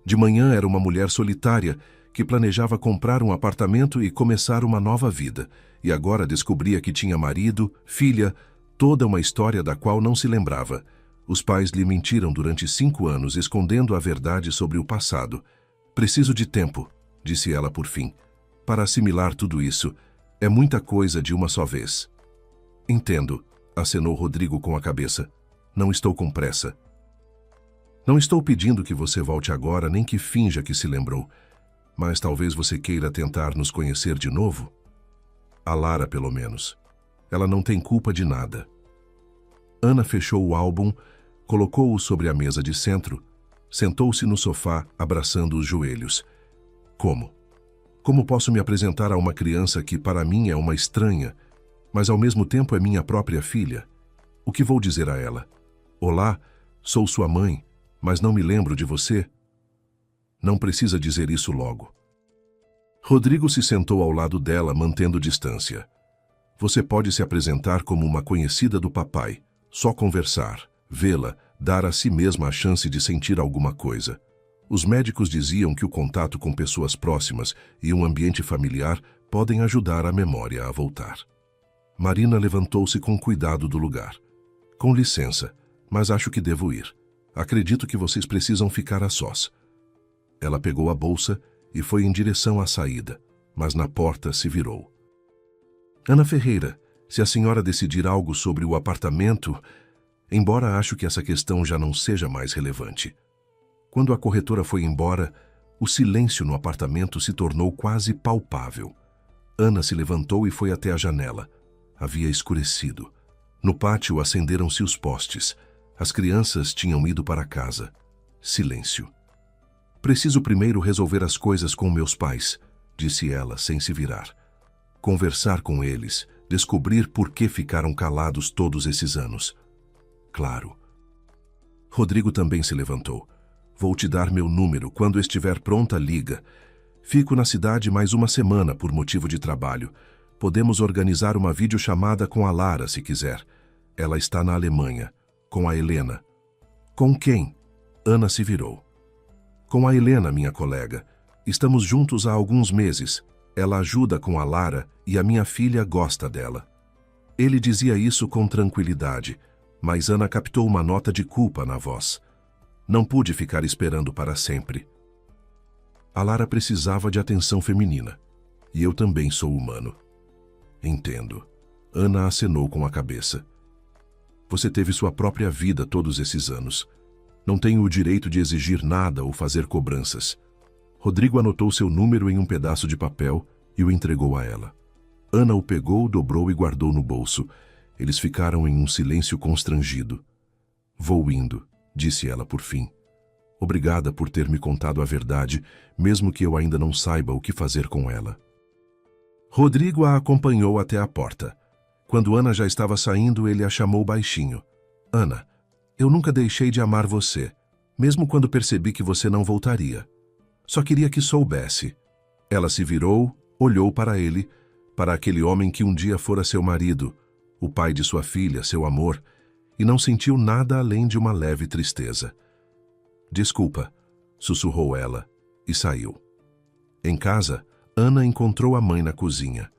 De manhã era uma mulher solitária que planejava comprar um apartamento e começar uma nova vida, e agora descobria que tinha marido, filha, toda uma história da qual não se lembrava. Os pais lhe mentiram durante 5 anos, escondendo a verdade sobre o passado. Preciso de tempo, disse ela por fim, para assimilar tudo isso. É muita coisa de uma só vez. Entendo, acenou Rodrigo com a cabeça. Não estou com pressa. Não estou pedindo que você volte agora, nem que finja que se lembrou. Mas talvez você queira tentar nos conhecer de novo? A Lara, pelo menos. Ela não tem culpa de nada. Ana fechou o álbum, colocou-o sobre a mesa de centro, sentou-se no sofá, abraçando os joelhos. Como? Como posso me apresentar a uma criança que para mim é uma estranha, mas ao mesmo tempo é minha própria filha? O que vou dizer a ela? Olá, sou sua mãe, mas não me lembro de você? Não precisa dizer isso logo. Rodrigo se sentou ao lado dela, mantendo distância. Você pode se apresentar como uma conhecida do papai, só conversar, vê-la, dar a si mesma a chance de sentir alguma coisa. Os médicos diziam que o contato com pessoas próximas e um ambiente familiar podem ajudar a memória a voltar. Marina levantou-se com cuidado do lugar. Com licença, mas acho que devo ir. Acredito que vocês precisam ficar a sós. Ela pegou a bolsa e foi em direção à saída, mas na porta se virou. Ana Ferreira, se a senhora decidir algo sobre o apartamento, embora acho que essa questão já não seja mais relevante. Quando a corretora foi embora, o silêncio no apartamento se tornou quase palpável. Ana se levantou e foi até a janela. Havia escurecido. No pátio acenderam-se os postes. As crianças tinham ido para casa. Silêncio. Preciso primeiro resolver as coisas com meus pais, disse ela, sem se virar. Conversar com eles, descobrir por que ficaram calados todos esses anos. Claro. Rodrigo também se levantou. Vou te dar meu número. Quando estiver pronta, liga. Fico na cidade mais uma semana por motivo de trabalho. Podemos organizar uma videochamada com a Lara, se quiser. Ela está na Alemanha. Com a Helena. Com quem? Ana se virou. Com a Helena, minha colega. Estamos juntos há alguns meses. Ela ajuda com a Lara e a minha filha gosta dela. Ele dizia isso com tranquilidade, mas Ana captou uma nota de culpa na voz. Não pude ficar esperando para sempre. A Lara precisava de atenção feminina. E eu também sou humano. Entendo. Ana acenou com a cabeça. Você teve sua própria vida todos esses anos. Não tenho o direito de exigir nada ou fazer cobranças. Rodrigo anotou seu número em um pedaço de papel e o entregou a ela. Ana o pegou, dobrou e guardou no bolso. Eles ficaram em um silêncio constrangido. Vou indo, disse ela por fim. Obrigada por ter me contado a verdade, mesmo que eu ainda não saiba o que fazer com ela. Rodrigo a acompanhou até a porta. Quando Ana já estava saindo, ele a chamou baixinho. Ana, eu nunca deixei de amar você, mesmo quando percebi que você não voltaria. Só queria que soubesse. Ela se virou, olhou para ele, para aquele homem que um dia fora seu marido, o pai de sua filha, seu amor, e não sentiu nada além de uma leve tristeza. Desculpa, sussurrou ela, e saiu. Em casa, Ana encontrou a mãe na cozinha.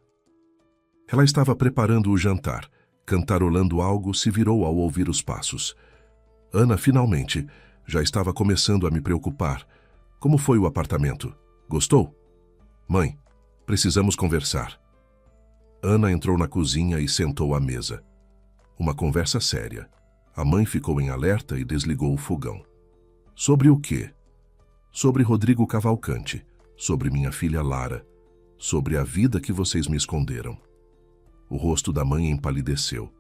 Ela estava preparando o jantar. Cantarolando algo, se virou ao ouvir os passos. Ana, finalmente, já estava começando a me preocupar. Como foi o apartamento? Gostou? Mãe, precisamos conversar. Ana entrou na cozinha e sentou à mesa. Uma conversa séria. A mãe ficou em alerta e desligou o fogão. Sobre o quê? Sobre Rodrigo Cavalcante, sobre minha filha Lara, sobre a vida que vocês me esconderam. O rosto da mãe empalideceu.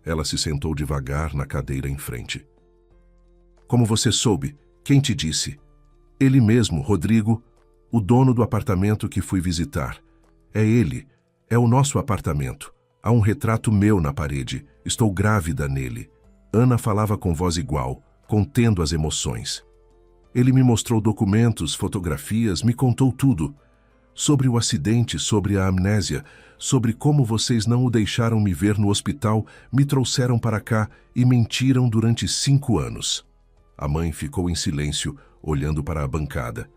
Ela se sentou devagar na cadeira em frente. Como você soube? Quem te disse? Ele mesmo, Rodrigo, o dono do apartamento que fui visitar. É ele. É o nosso apartamento. Há um retrato meu na parede. Estou grávida nele. Ana falava com voz igual, contendo as emoções. Ele me mostrou documentos, fotografias, me contou tudo. Sobre o acidente, sobre a amnésia, sobre como vocês não o deixaram me ver no hospital, me trouxeram para cá e mentiram durante 5 anos. A mãe ficou em silêncio, olhando para a bancada.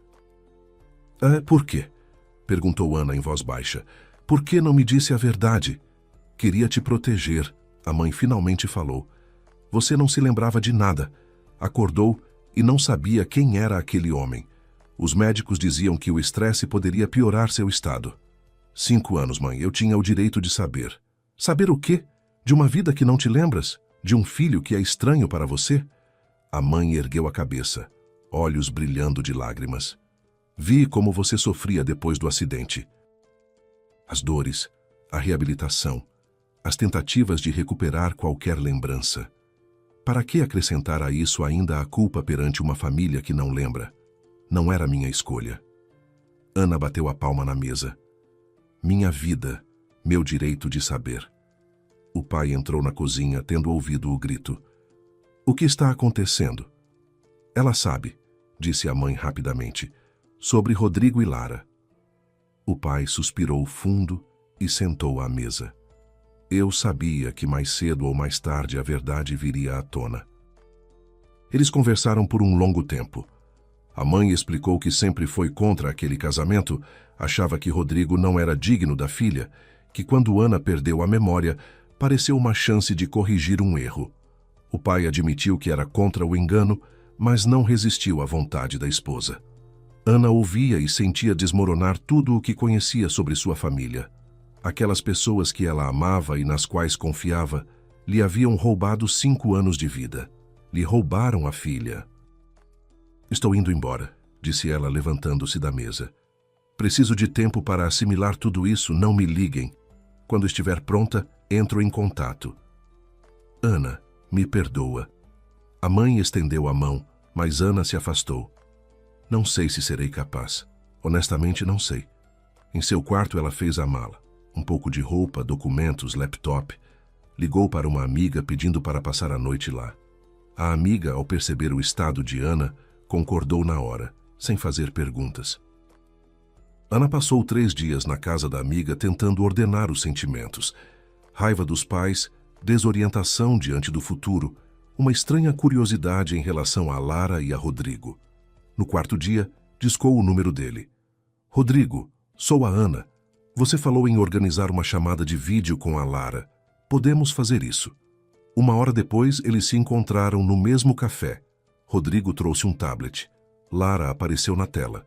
Por quê? Perguntou Ana em voz baixa. Por que não me disse a verdade? Queria te proteger, a mãe finalmente falou. Você não se lembrava de nada. Acordou e não sabia quem era aquele homem. Os médicos diziam que o estresse poderia piorar seu estado. 5 anos, mãe, eu tinha o direito de saber. Saber o quê? De uma vida que não te lembras? De um filho que é estranho para você? A mãe ergueu a cabeça, olhos brilhando de lágrimas. Vi como você sofria depois do acidente. As dores, a reabilitação, as tentativas de recuperar qualquer lembrança. Para que acrescentar a isso ainda a culpa perante uma família que não lembra? Não era minha escolha. Ana bateu a palma na mesa. Minha vida, meu direito de saber. O pai entrou na cozinha, tendo ouvido o grito. O que está acontecendo? Ela sabe, disse a mãe rapidamente, sobre Rodrigo e Lara. O pai suspirou fundo e sentou à mesa. Eu sabia que mais cedo ou mais tarde a verdade viria à tona. Eles conversaram por um longo tempo. A mãe explicou que sempre foi contra aquele casamento, achava que Rodrigo não era digno da filha, que quando Ana perdeu a memória, pareceu uma chance de corrigir um erro. O pai admitiu que era contra o engano, mas não resistiu à vontade da esposa. Ana ouvia e sentia desmoronar tudo o que conhecia sobre sua família. Aquelas pessoas que ela amava e nas quais confiava, lhe haviam roubado 5 anos de vida. Lhe roubaram a filha. Estou indo embora, disse ela levantando-se da mesa. Preciso de tempo para assimilar tudo isso, não me liguem. Quando estiver pronta, entro em contato. Ana, me perdoa. A mãe estendeu a mão, mas Ana se afastou. Não sei se serei capaz. Honestamente, não sei. Em seu quarto, ela fez a mala. Um pouco de roupa, documentos, laptop. Ligou para uma amiga pedindo para passar a noite lá. A amiga, ao perceber o estado de Ana, concordou na hora, sem fazer perguntas. Ana passou 3 dias na casa da amiga tentando ordenar os sentimentos. Raiva dos pais, desorientação diante do futuro, uma estranha curiosidade em relação a Lara e a Rodrigo. No 4º dia, discou o número dele. Rodrigo, sou a Ana. Você falou em organizar uma chamada de vídeo com a Lara. Podemos fazer isso. 1 hora depois, eles se encontraram no mesmo café. Rodrigo trouxe um tablet. Lara apareceu na tela.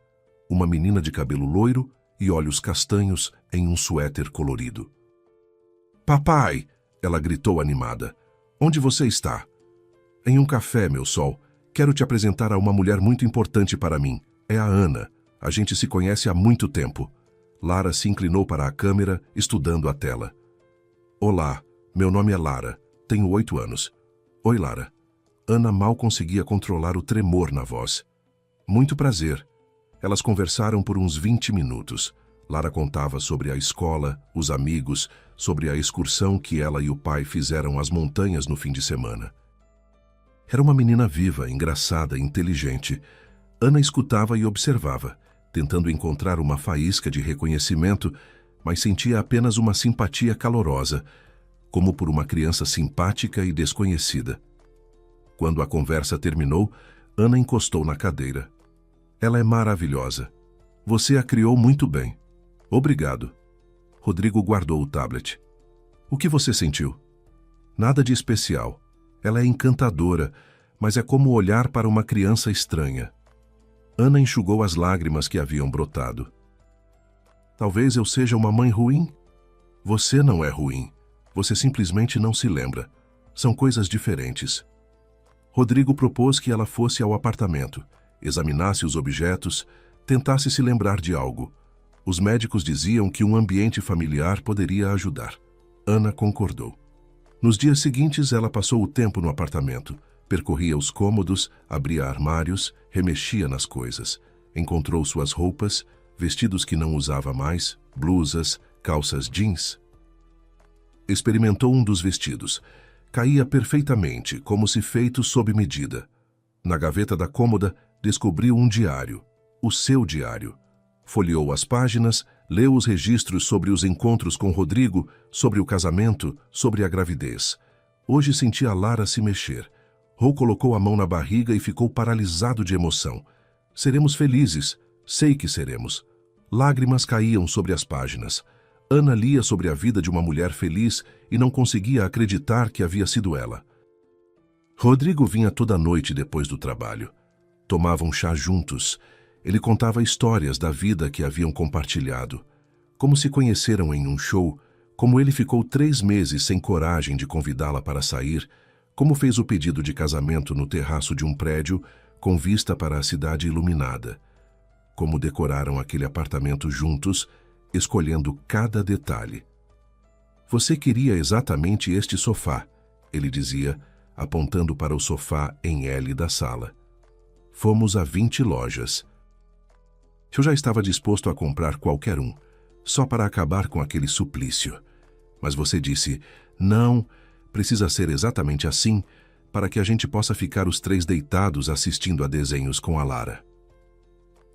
Uma menina de cabelo loiro e olhos castanhos em um suéter colorido. Papai! Ela gritou animada. Onde você está? Em um café, meu sol. Quero te apresentar a uma mulher muito importante para mim. É a Ana. A gente se conhece há muito tempo. Lara se inclinou para a câmera, estudando a tela. Olá, meu nome é Lara. Tenho 8 anos. Oi, Lara. Ana mal conseguia controlar o tremor na voz. Muito prazer. Elas conversaram por uns 20 minutos. Lara contava sobre a escola, os amigos, sobre a excursão que ela e o pai fizeram às montanhas no fim de semana. Era uma menina viva, engraçada, inteligente. Ana escutava e observava, tentando encontrar uma faísca de reconhecimento, mas sentia apenas uma simpatia calorosa, como por uma criança simpática e desconhecida. Quando a conversa terminou, Ana encostou na cadeira. Ela é maravilhosa. Você a criou muito bem. Obrigado. Rodrigo guardou o tablet. O que você sentiu? Nada de especial. Ela é encantadora, mas é como olhar para uma criança estranha. Ana enxugou as lágrimas que haviam brotado. Talvez eu seja uma mãe ruim? Você não é ruim. Você simplesmente não se lembra. São coisas diferentes. Rodrigo propôs que ela fosse ao apartamento, examinasse os objetos, tentasse se lembrar de algo. Os médicos diziam que um ambiente familiar poderia ajudar. Ana concordou. Nos dias seguintes, ela passou o tempo no apartamento, percorria os cômodos, abria armários, remexia nas coisas. Encontrou suas roupas, vestidos que não usava mais, blusas, calças jeans. Experimentou um dos vestidos. Caía perfeitamente, como se feito sob medida. Na gaveta da cômoda, descobriu um diário, o seu diário. Folheou as páginas, leu os registros sobre os encontros com Rodrigo, sobre o casamento, sobre a gravidez. Hoje sentia Lara se mexer. Rô colocou a mão na barriga e ficou paralisado de emoção. Seremos felizes, sei que seremos. Lágrimas caíam sobre as páginas. Ana lia sobre a vida de uma mulher feliz e não conseguia acreditar que havia sido ela. Rodrigo vinha toda noite depois do trabalho. Tomavam chá juntos. Ele contava histórias da vida que haviam compartilhado. Como se conheceram em um show, como ele ficou 3 meses sem coragem de convidá-la para sair, como fez o pedido de casamento no terraço de um prédio com vista para a cidade iluminada. Como decoraram aquele apartamento juntos, escolhendo cada detalhe. Você queria exatamente este sofá, ele dizia, apontando para o sofá em L da sala. Fomos a 20 lojas. Eu já estava disposto a comprar qualquer um, só para acabar com aquele suplício. Mas você disse, não, precisa ser exatamente assim, para que a gente possa ficar os 3 deitados assistindo a desenhos com a Lara.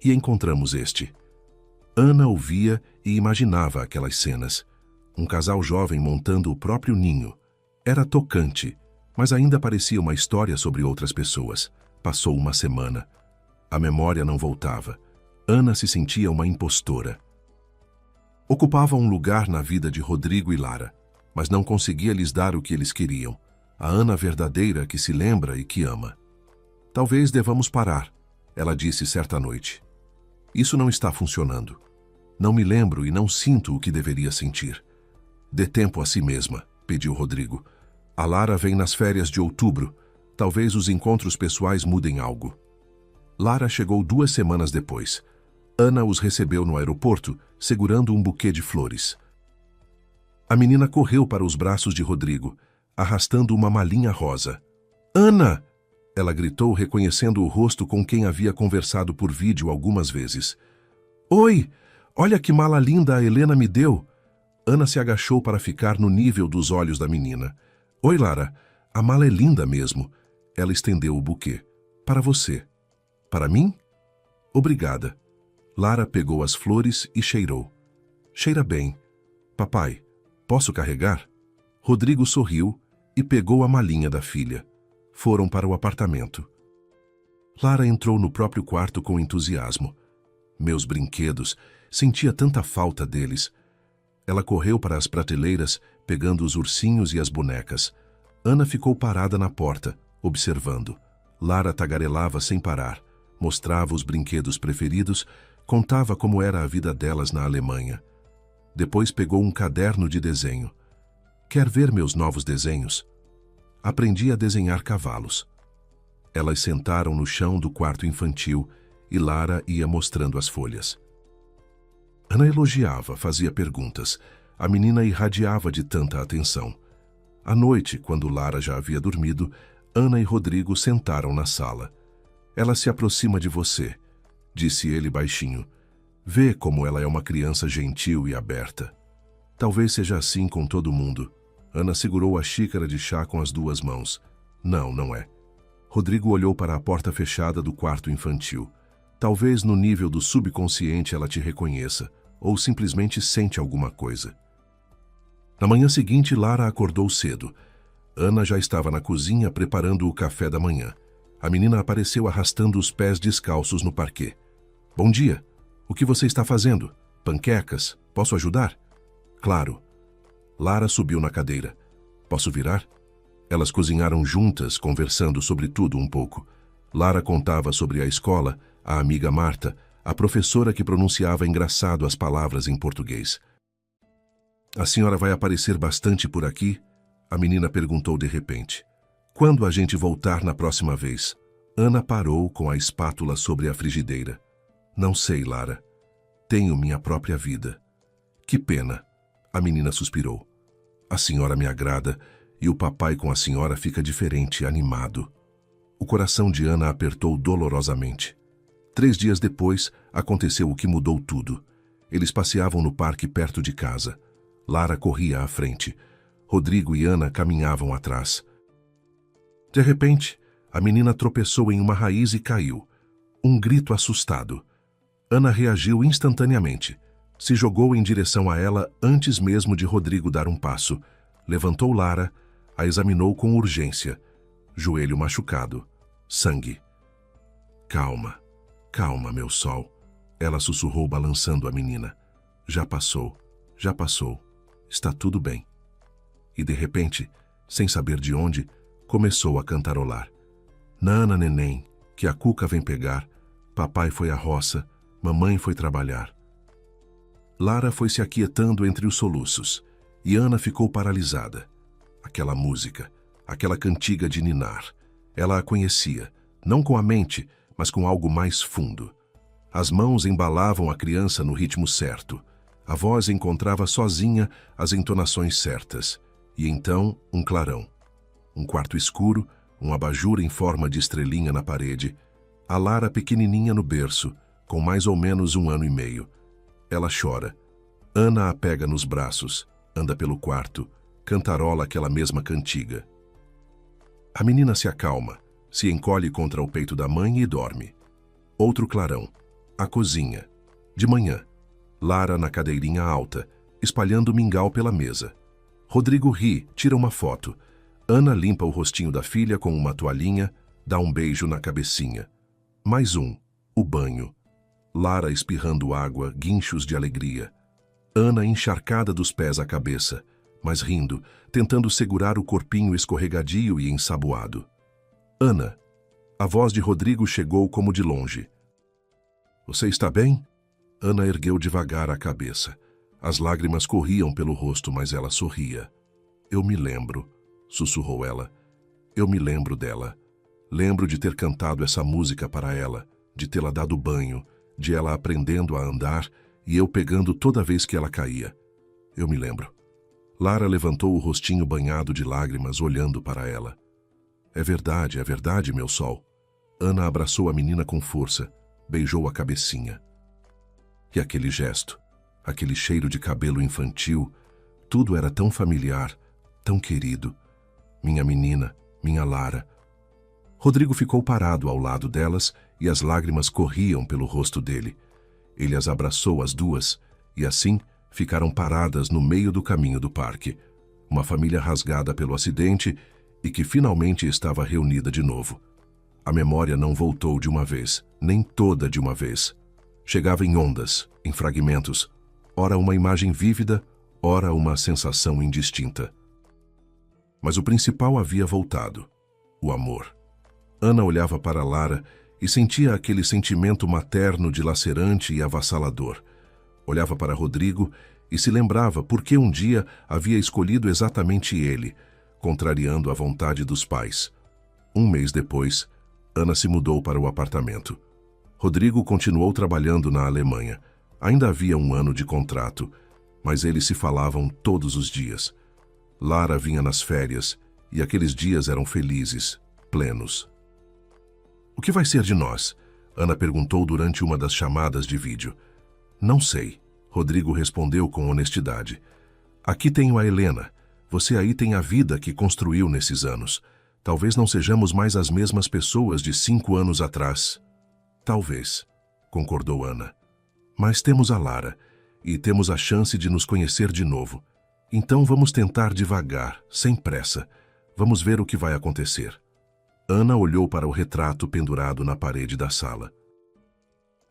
E encontramos este. Ana ouvia e imaginava aquelas cenas. Um casal jovem montando o próprio ninho. Era tocante, mas ainda parecia uma história sobre outras pessoas. Passou uma semana. A memória não voltava. Ana se sentia uma impostora. Ocupava um lugar na vida de Rodrigo e Lara, mas não conseguia lhes dar o que eles queriam. A Ana verdadeira que se lembra e que ama. Talvez devamos parar, ela disse certa noite. Isso não está funcionando. Não me lembro e não sinto o que deveria sentir. Dê tempo a si mesma, pediu Rodrigo. A Lara vem nas férias de outubro. Talvez os encontros pessoais mudem algo. Lara chegou 2 semanas depois. Ana os recebeu no aeroporto, segurando um buquê de flores. A menina correu para os braços de Rodrigo, arrastando uma malinha rosa. Ana! Ela gritou, reconhecendo o rosto com quem havia conversado por vídeo algumas vezes. Oi! Olha que mala linda a Helena me deu! Ana se agachou para ficar no nível dos olhos da menina. Oi, Lara. A mala é linda mesmo. Ela estendeu o buquê. Para você. Para mim? Obrigada. Lara pegou as flores e cheirou. Cheira bem. Papai, posso carregar? Rodrigo sorriu e pegou a malinha da filha. Foram para o apartamento. Lara entrou no próprio quarto com entusiasmo. Meus brinquedos, sentia tanta falta deles. Ela correu para as prateleiras, pegando os ursinhos e as bonecas. Ana ficou parada na porta, observando. Lara tagarelava sem parar, mostrava os brinquedos preferidos, contava como era a vida delas na Alemanha. Depois pegou um caderno de desenho. Quer ver meus novos desenhos? Aprendi a desenhar cavalos. Elas sentaram no chão do quarto infantil e Lara ia mostrando as folhas. Ana elogiava, fazia perguntas. A menina irradiava de tanta atenção. À noite, quando Lara já havia dormido, Ana e Rodrigo sentaram na sala. Ela se aproxima de você, disse ele baixinho. Vê como ela é uma criança gentil e aberta. Talvez seja assim com todo mundo. Ana segurou a xícara de chá com as 2 mãos. Não, não é. Rodrigo olhou para a porta fechada do quarto infantil. Talvez no nível do subconsciente ela te reconheça, ou simplesmente sente alguma coisa. Na manhã seguinte, Lara acordou cedo. Ana já estava na cozinha preparando o café da manhã. A menina apareceu arrastando os pés descalços no parquê. Bom dia. O que você está fazendo? Panquecas? Posso ajudar? Claro. Lara subiu na cadeira. Posso virar? Elas cozinharam juntas, conversando sobre tudo um pouco. Lara contava sobre a escola, a amiga Marta, a professora que pronunciava engraçado as palavras em português. A senhora vai aparecer bastante por aqui? A menina perguntou de repente. Quando a gente voltar na próxima vez? Ana parou com a espátula sobre a frigideira. Não sei, Lara. Tenho minha própria vida. Que pena. A menina suspirou. A senhora me agrada e o papai com a senhora fica diferente, animado. O coração de Ana apertou dolorosamente. 3 dias depois, aconteceu o que mudou tudo. Eles passeavam no parque perto de casa. Lara corria à frente. Rodrigo e Ana caminhavam atrás. De repente, a menina tropeçou em uma raiz e caiu. Um grito assustado. Ana reagiu instantaneamente. Se jogou em direção a ela antes mesmo de Rodrigo dar um passo. Levantou Lara, a examinou com urgência. Joelho machucado. Sangue. Calma, calma, meu sol. Ela sussurrou balançando a menina. Já passou, já passou. Está tudo bem. E de repente, sem saber de onde, começou a cantarolar. Nana, neném, que a Cuca vem pegar. Papai foi à roça, mamãe foi trabalhar. Lara foi se aquietando entre os soluços, e Ana ficou paralisada. Aquela música, aquela cantiga de ninar. Ela a conhecia, não com a mente, mas com algo mais fundo. As mãos embalavam a criança no ritmo certo. A voz encontrava sozinha as entonações certas. E então, um clarão. Um quarto escuro, um abajur em forma de estrelinha na parede. A Lara pequenininha no berço, com mais ou menos 1 ano e meio. Ela chora. Ana a pega nos braços, anda pelo quarto, cantarola aquela mesma cantiga. A menina se acalma, se encolhe contra o peito da mãe e dorme. Outro clarão. A cozinha. De manhã. Lara na cadeirinha alta, espalhando mingau pela mesa. Rodrigo ri, tira uma foto. Ana limpa o rostinho da filha com uma toalhinha, dá um beijo na cabecinha. Mais um, o banho. Lara espirrando água, guinchos de alegria. Ana encharcada dos pés à cabeça, mas rindo, tentando segurar o corpinho escorregadio e ensaboado. Ana. A voz de Rodrigo chegou como de longe. Você está bem? Ana ergueu devagar a cabeça. As lágrimas corriam pelo rosto, mas ela sorria. Eu me lembro, sussurrou ela. Eu me lembro dela. Lembro de ter cantado essa música para ela, de tê-la dado banho, de ela aprendendo a andar e eu pegando toda vez que ela caía. Eu me lembro. Lara levantou o rostinho banhado de lágrimas, olhando para ela. É verdade, meu sol. Ana abraçou a menina com força, beijou a cabecinha. E aquele gesto, aquele cheiro de cabelo infantil, tudo era tão familiar, tão querido. Minha menina, minha Lara. Rodrigo ficou parado ao lado delas e as lágrimas corriam pelo rosto dele. Ele as abraçou as duas e assim ficaram paradas no meio do caminho do parque. Uma família rasgada pelo acidente e que finalmente estava reunida de novo. A memória não voltou de uma vez, nem toda de uma vez. Chegava em ondas, em fragmentos, ora uma imagem vívida, ora uma sensação indistinta. Mas o principal havia voltado, o amor. Ana olhava para Lara e sentia aquele sentimento materno dilacerante e avassalador. Olhava para Rodrigo e se lembrava por que um dia havia escolhido exatamente ele, contrariando a vontade dos pais. Um mês depois, Ana se mudou para o apartamento. Rodrigo continuou trabalhando na Alemanha. Ainda havia um ano de contrato, mas eles se falavam todos os dias. Lara vinha nas férias e aqueles dias eram felizes, plenos. O que vai ser de nós? Ana perguntou durante uma das chamadas de vídeo. Não sei, Rodrigo respondeu com honestidade. Aqui tenho a Helena. Você aí tem a vida que construiu nesses anos. Talvez não sejamos mais as mesmas pessoas de 5 anos atrás. Talvez, concordou Ana. Mas temos a Lara e temos a chance de nos conhecer de novo. Então vamos tentar devagar, sem pressa. Vamos ver o que vai acontecer. Ana olhou para o retrato pendurado na parede da sala.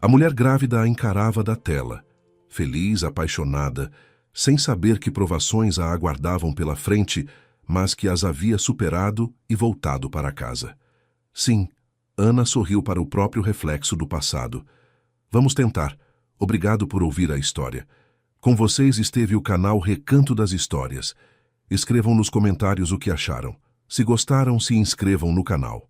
A mulher grávida a encarava da tela, feliz, apaixonada, sem saber que provações a aguardavam pela frente, mas que as havia superado e voltado para casa. Sim, Ana sorriu para o próprio reflexo do passado. Vamos tentar. Obrigado por ouvir a história. Com vocês esteve o canal Recanto das Histórias. Escrevam nos comentários o que acharam. Se gostaram, se inscrevam no canal.